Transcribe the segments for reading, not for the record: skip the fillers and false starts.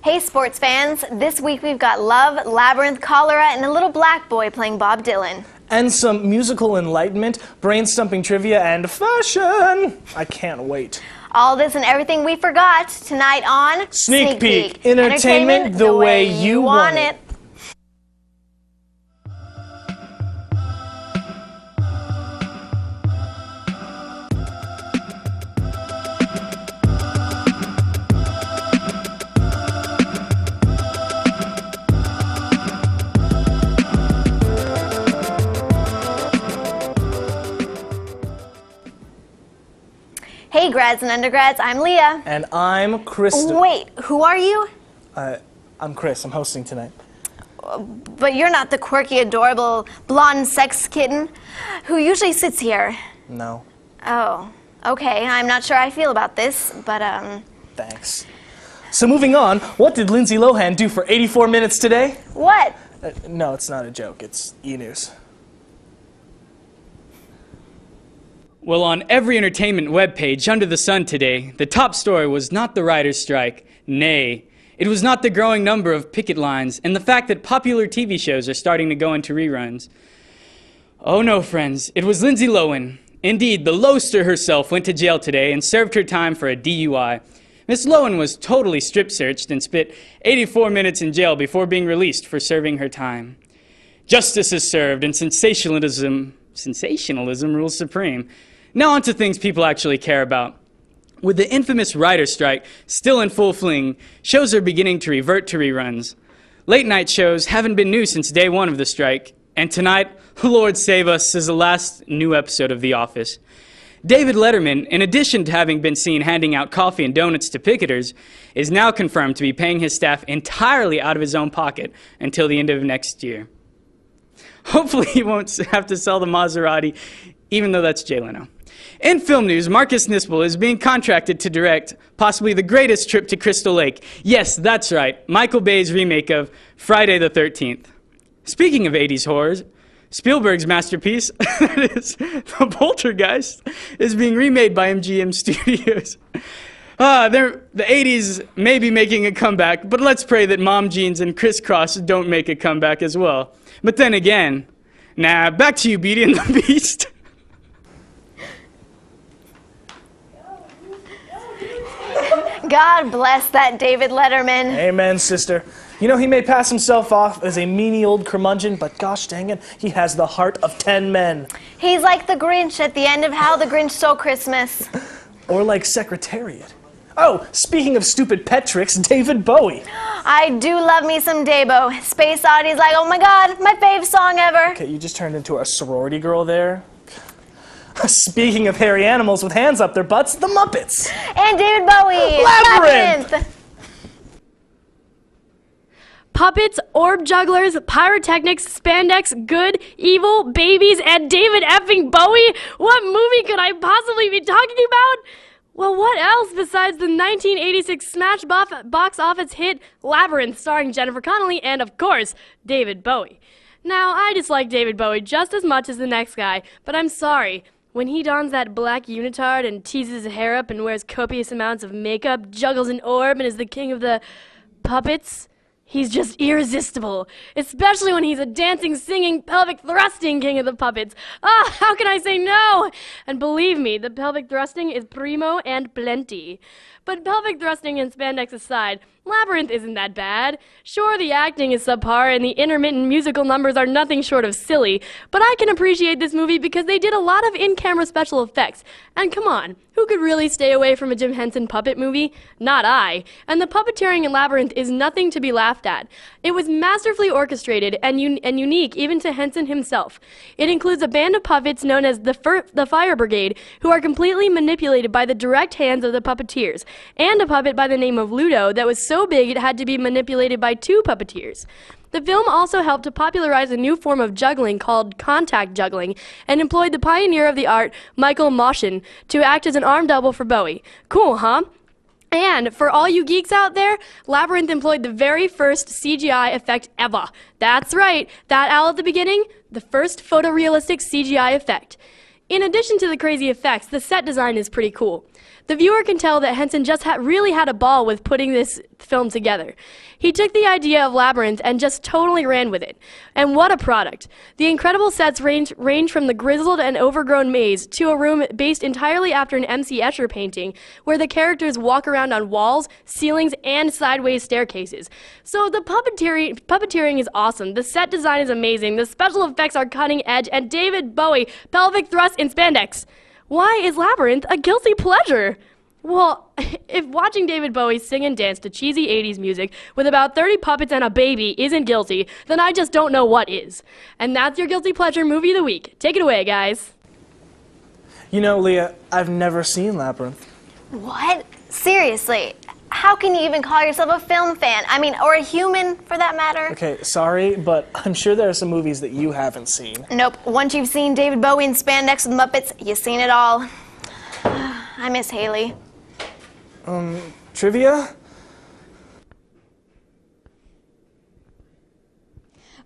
Hey sports fans, this week we've got love, labyrinth, cholera, and a little black boy playing Bob Dylan. And some musical enlightenment, brain-stumping trivia, and fashion! I can't wait. All this and everything we forgot tonight on Sneak Peek, entertainment the way you want it. Hey grads and undergrads, I'm Leah. And I'm Krista. Wait, who are you? I'm Chris. I'm hosting tonight. But you're not the quirky, adorable, blonde sex kitten who usually sits here. No. Oh, okay. I'm not sure how I feel about this, but Thanks. So moving on, what did Lindsay Lohan do for 84 minutes today? What? No, it's not a joke. It's E-News. Well, on every entertainment webpage under the sun today, the top story was not the writer's strike. Nay, it was not the growing number of picket lines and the fact that popular TV shows are starting to go into reruns. Oh no, friends, it was Lindsay Lohan. Indeed, the Loaster herself went to jail today and served her time for a DUI. Miss Lohan was totally strip-searched and spent 84 minutes in jail before being released for serving her time. Justice is served and sensationalism rules supreme. Now on to things people actually care about. With the infamous writer's strike still in full fling, shows are beginning to revert to reruns. Late night shows haven't been new since day one of the strike, and tonight, Lord save us, is the last new episode of The Office. David Letterman, in addition to having been seen handing out coffee and donuts to picketers, is now confirmed to be paying his staff entirely out of his own pocket until the end of next year. Hopefully he won't have to sell the Maserati, even though that's Jay Leno. In film news, Marcus Nispel is being contracted to direct possibly the greatest trip to Crystal Lake. Yes, that's right, Michael Bay's remake of Friday the 13th. Speaking of 80s horrors, Spielberg's masterpiece, that is, The Poltergeist, is being remade by MGM Studios. The 80s may be making a comeback, but let's pray that Mom Jeans and Crisscross don't make a comeback as well. But then again, nah, back to you, Beauty and the Beast. God bless that David Letterman. Amen, sister. You know, he may pass himself off as a meanie old curmudgeon, but gosh dang it, he has the heart of 10 men. He's like the Grinch at the end of How the Grinch Stole Christmas. Or like Secretariat. Oh, speaking of stupid pet tricks, David Bowie. I do love me some Dabo. Space Oddity's like, oh my god, my fave song ever. Okay, you just turned into a sorority girl there. Speaking of hairy animals with hands up their butts, the Muppets. And David Bowie. Labryinth. Puppets, orb jugglers, pyrotechnics, spandex, good, evil, babies, and David effing Bowie? What movie could I possibly be talking about? Well, what else besides the 1986 smash box office hit Labryinth starring Jennifer Connelly and, of course, David Bowie? Now, I dislike David Bowie just as much as the next guy, but I'm sorry. When he dons that black unitard and teases his hair up and wears copious amounts of makeup, juggles an orb, and is the king of the puppets, he's just irresistible, especially when he's a dancing, singing, pelvic thrusting king of the puppets. Ah, how can I say no? And believe me, the pelvic thrusting is primo and plenty. But pelvic thrusting and spandex aside, Labryinth isn't that bad. Sure, the acting is subpar and the intermittent musical numbers are nothing short of silly, but I can appreciate this movie because they did a lot of in-camera special effects. And come on, who could really stay away from a Jim Henson puppet movie? Not I. And the puppeteering in Labryinth is nothing to be laughed at. It was masterfully orchestrated and unique even to Henson himself. It includes a band of puppets known as the Fire Brigade, who are completely manipulated by the direct hands of the puppeteers, and a puppet by the name of Ludo that was so big it had to be manipulated by 2 puppeteers. The film also helped to popularize a new form of juggling called contact juggling and employed the pioneer of the art, Michael Moschen, to act as an arm double for Bowie. Cool, huh? And for all you geeks out there, Labryinth employed the very first CGI effect ever. That's right, that owl at the beginning, the first photorealistic CGI effect. In addition to the crazy effects, the set design is pretty cool. The viewer can tell that Henson just really had a ball with putting this film together. He took the idea of Labryinth and just totally ran with it. And what a product. The incredible sets range from the grizzled and overgrown maze to a room based entirely after an M.C. Escher painting, where the characters walk around on walls, ceilings, and sideways staircases. So the puppeteering is awesome, the set design is amazing, the special effects are cutting edge, and David Bowie, pelvic thrust in spandex. Why is Labryinth a guilty pleasure? Well, if watching David Bowie sing and dance to cheesy 80s music with about 30 puppets and a baby isn't guilty, then I just don't know what is. And that's your Guilty Pleasure Movie of the Week. Take it away, guys. You know, Leah, I've never seen Labyrinth. What? Seriously? How can you even call yourself a film fan? I mean, or a human, for that matter? Okay, sorry, but I'm sure there are some movies that you haven't seen. Nope. Once you've seen David Bowie in spandex with Muppets, you've seen it all. I miss Haley. Trivia?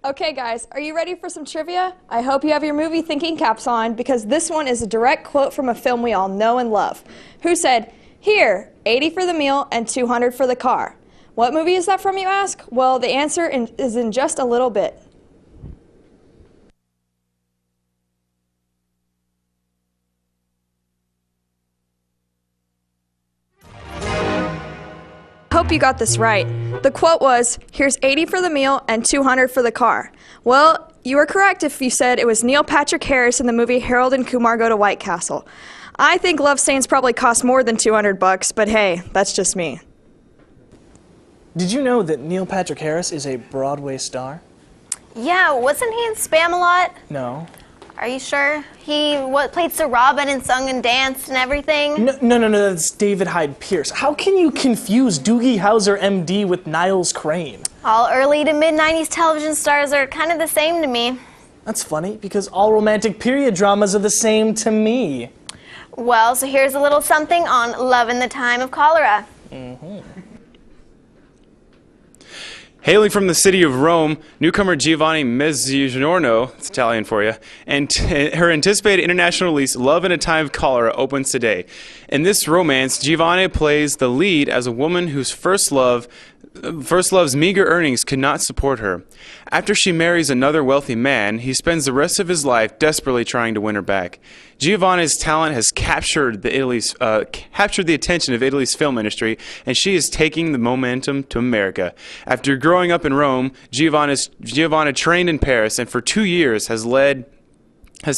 Okay guys, are you ready for some trivia? I hope you have your movie thinking caps on, because this one is a direct quote from a film we all know and love. Who said, "Here, 80 for the meal and 200 for the car." What movie is that from, you ask? Well, the answer is in just a little bit. Hope you got this right. The quote was, "Here's 80 for the meal and 200 for the car." Well, you were correct if you said it was Neil Patrick Harris in the movie Harold and Kumar Go to White Castle. I think Love Stains probably cost more than $200, but hey, that's just me. Did you know that Neil Patrick Harris is a Broadway star? Yeah, wasn't he in Spam-A-Lot? No. Are you sure? He played Sir Robin and sung and danced and everything? No, that's David Hyde Pierce. How can you confuse Doogie Howser, MD, with Niles Crane? All early to mid-90s television stars are kind of the same to me. That's funny, because all romantic period dramas are the same to me. Well, so here's a little something on Love in the Time of Cholera. Hailing from the city of Rome, newcomer Giovanni Mezzogiorno, it's Italian for you, and her anticipated international release, Love in a Time of Cholera, opens today. In this romance, Giovanni plays the lead as a woman whose first love's meager earnings could not support her. After she marries another wealthy man, he spends the rest of his life desperately trying to win her back. Giovanni's talent has captured the attention of Italy's film industry, and she is taking the momentum to America. After growing up in Rome, Giovanni trained in Paris, and for 2 years has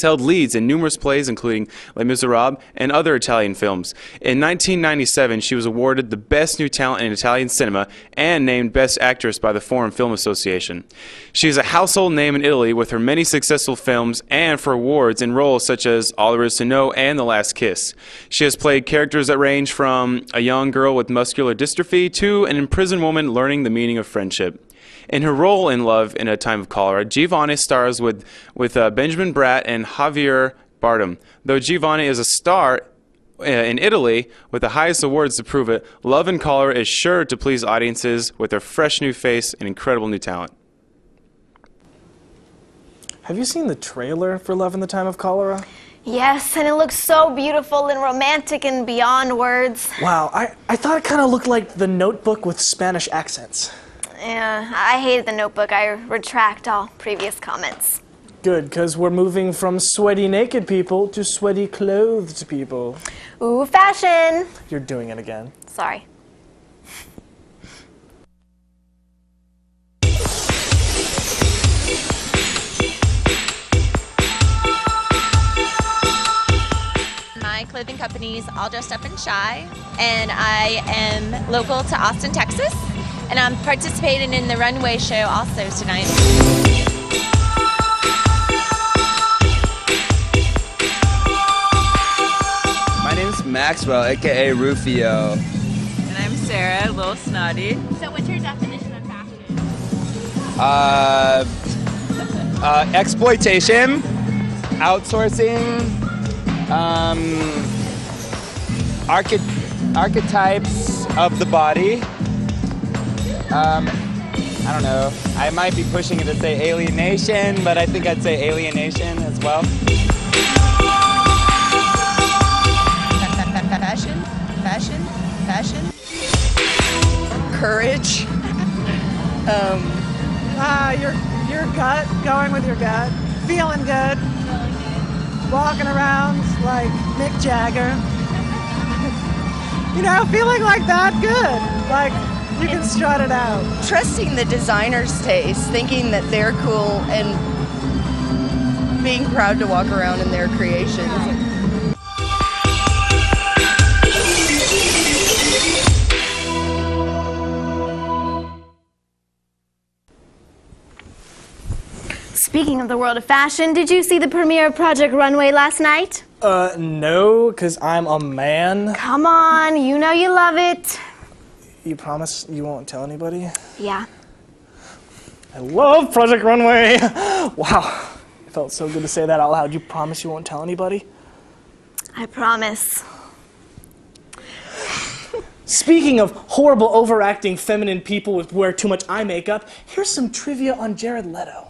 held leads in numerous plays, including Les Miserables and other Italian films. In 1997, she was awarded the Best New Talent in Italian Cinema and named Best Actress by the Foreign Film Association. She is a household name in Italy with her many successful films and for awards in roles such as All There Is to Know and The Last Kiss. She has played characters that range from a young girl with muscular dystrophy to an imprisoned woman learning the meaning of friendship. In her role in Love in a Time of Cholera, Giovanni stars with Benjamin Bratt and Javier Bardem. Though Giovanni is a star in Italy with the highest awards to prove it, Love in Cholera is sure to please audiences with her fresh new face and incredible new talent. Have you seen the trailer for Love in the Time of Cholera? Yes, and it looks so beautiful and romantic and beyond words. Wow, I thought it kind of looked like The Notebook with Spanish accents. Yeah, I hated The Notebook. I retract all previous comments. Good, because we're moving from sweaty naked people to sweaty clothed people. Ooh, fashion! You're doing it again. Sorry. My clothing company's All Dressed Up and Shy, and I am local to Austin, Texas. And I'm participating in the runway show also tonight. My name is Maxwell, aka Rufio. And I'm Sarah, a little snotty. So what's your definition of fashion? Exploitation, outsourcing, archetypes, of the body. I don't know. I might be pushing it to say alienation, but I think I'd say alienation as well. Fashion. Courage. Your gut, going with your gut, feeling good, walking around like Mick Jagger. You know, feeling like that good, like you can strut it out. Trusting the designer's taste, thinking that they're cool and being proud to walk around in their creations. Speaking of the world of fashion, did you see the premiere of Project Runway last night? No, because I'm a man. Come on, you know you love it. You promise you won't tell anybody? Yeah. I love Project Runway. Wow, it felt so good to say that out loud. You promise you won't tell anybody? I promise. Speaking of horrible, overacting, feminine people who wear too much eye makeup, here's some trivia on Jared Leto.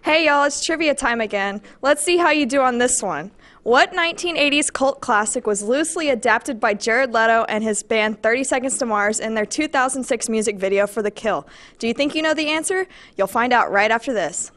Hey y'all, it's trivia time again. Let's see how you do on this one. What 1980s cult classic was loosely adapted by Jared Leto and his band 30 Seconds to Mars in their 2006 music video for The Kill? Do you think you know the answer? You'll find out right after this.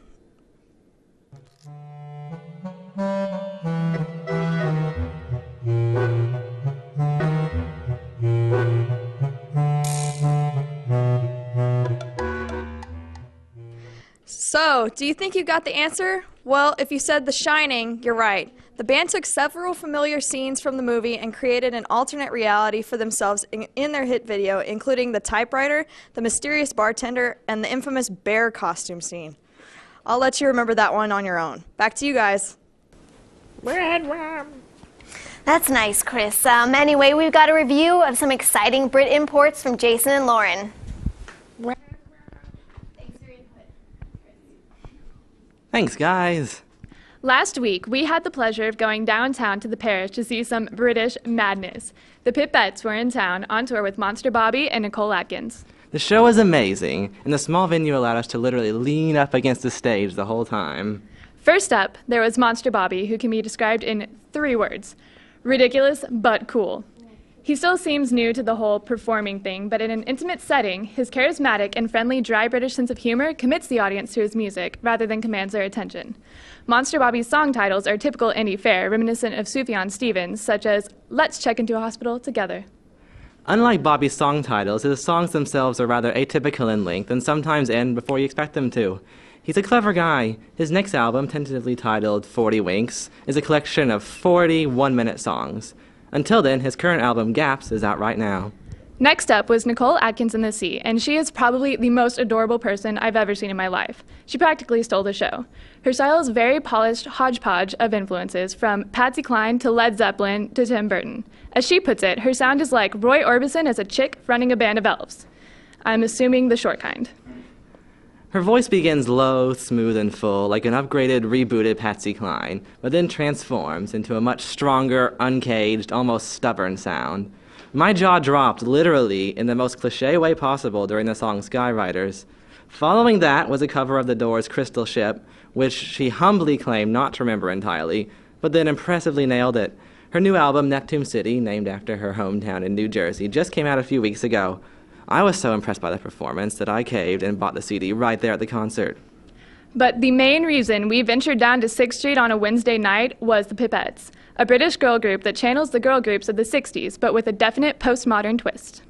So, do you think you got the answer? Well, if you said The Shining, you're right. The band took several familiar scenes from the movie and created an alternate reality for themselves in their hit video, including the typewriter, the mysterious bartender, and the infamous bear costume scene. I'll let you remember that one on your own. Back to you guys. That's nice, Chris. Anyway, we've got a review of some exciting Brit imports from Jason and Lauren. Thanks, guys. Last week, we had the pleasure of going downtown to the parish to see some British madness. The Pipettes were in town on tour with Monster Bobby and Nicole Atkins. The show was amazing, and the small venue allowed us to literally lean up against the stage the whole time. First up, there was Monster Bobby, who can be described in 3 words. Ridiculous, but cool. He still seems new to the whole performing thing, but in an intimate setting, his charismatic and friendly dry British sense of humor commits the audience to his music rather than commands their attention. Monster Bobby's song titles are typical indie fare, reminiscent of Sufjan Stevens, such as Let's Check Into a Hospital Together. Unlike Bobby's song titles, his songs themselves are rather atypical in length and sometimes end before you expect them to. He's a clever guy. His next album, tentatively titled 40 Winks, is a collection of 40 one-minute songs. Until then, his current album, Gaps, is out right now. Next up was Nicole Atkins in the Sea, and she is probably the most adorable person I've ever seen in my life. She practically stole the show. Her style is very polished hodgepodge of influences, from Patsy Cline to Led Zeppelin to Tim Burton. As she puts it, her sound is like Roy Orbison as a chick fronting a band of elves. I'm assuming the short kind. Her voice begins low, smooth, and full, like an upgraded, rebooted Patsy Cline, but then transforms into a much stronger, uncaged, almost stubborn sound. My jaw dropped, literally, in the most cliché way possible during the song Skywriters. Following that was a cover of The Doors' Crystal Ship, which she humbly claimed not to remember entirely, but then impressively nailed it. Her new album, Neptune City, named after her hometown in New Jersey, just came out a few weeks ago. I was so impressed by the performance that I caved and bought the CD right there at the concert. But the main reason we ventured down to 6th Street on a Wednesday night was the Pipettes, a British girl group that channels the girl groups of the 60s, but with a definite postmodern twist.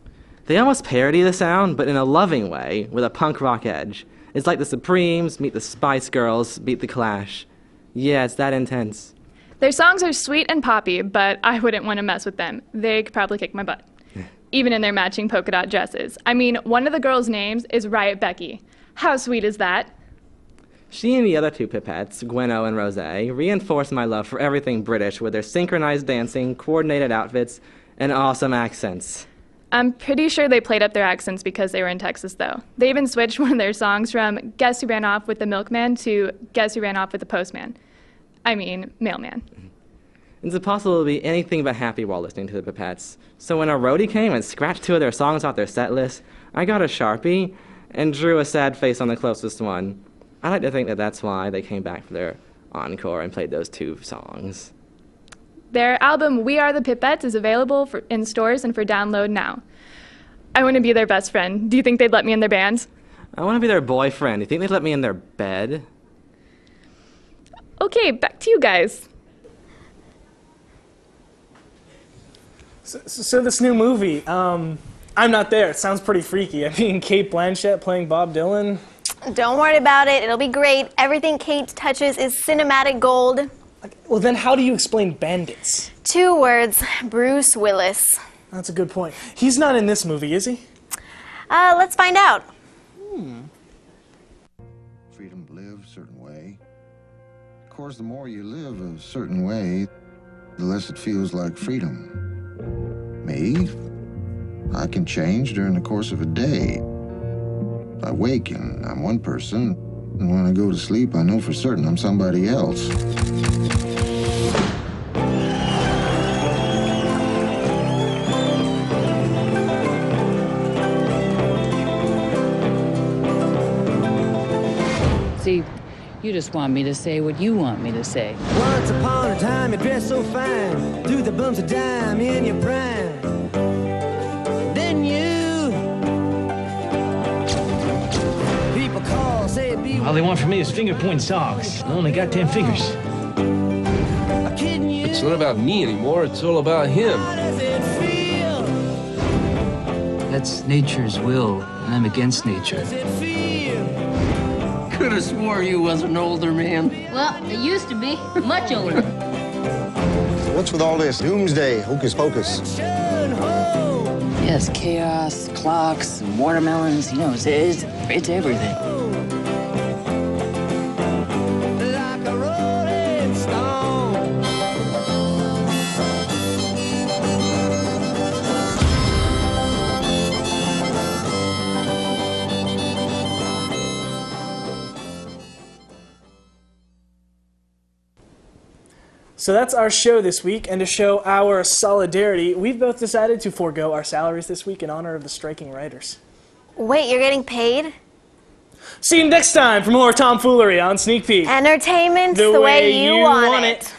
They almost parody the sound, but in a loving way, with a punk rock edge. It's like the Supremes meet the Spice Girls beat the Clash. Yeah, it's that intense. Their songs are sweet and poppy, but I wouldn't want to mess with them. They could probably kick my butt. Even in their matching polka dot dresses. I mean, one of the girls' names is Riot Becky. How sweet is that? She and the other 2 Pipettes, Gweno and Rosé, reinforced my love for everything British with their synchronized dancing, coordinated outfits, and awesome accents. I'm pretty sure they played up their accents because they were in Texas, though. They even switched one of their songs from Guess Who Ran Off with the Milkman to Guess Who Ran Off with the Postman. I mean, Mailman. It's impossible to be anything but happy while listening to the Pipettes. So when a roadie came and scratched 2 of their songs off their set list, I got a Sharpie and drew a sad face on the closest one. I like to think that that's why they came back for their encore and played those 2 songs. Their album, We Are the Pipettes, is available in stores and for download now. I want to be their best friend. Do you think they'd let me in their band? I want to be their boyfriend. Do you think they'd let me in their bed? Okay, back to you guys. So this new movie, I'm Not There. It sounds pretty freaky. I mean, Kate Blanchett playing Bob Dylan. Don't worry about it. It'll be great. Everything Kate touches is cinematic gold. Well, then how do you explain bandits? 2 words, Bruce Willis. That's a good point. He's not in this movie, is he? Let's find out. Freedom to live a certain way. Of course, the more you live a certain way, the less it feels like freedom. Me, I can change during the course of a day. I wake and I'm one person, and when I go to sleep, I know for certain I'm somebody else. See, you just want me to say what you want me to say. Once upon a time, you dressed so fine, threw the bumps of dime in your prime. Then you, people call, say it be. All they want from me is finger-pointing songs. I only got 10 fingers. It's not about me anymore, it's all about him. That's nature's will, and I'm against nature. Could have swore you was an older man. Well, I used to be. Much older. What's with all this doomsday, hocus pocus? Yes, chaos, clocks, and watermelons, you know, it's everything. Like a rolling stone. So that's our show this week, and to show our solidarity, we've both decided to forego our salaries this week in honor of the striking writers. Wait, you're getting paid? See you next time for more tomfoolery on Sneak Peek. Entertainment the way you want it.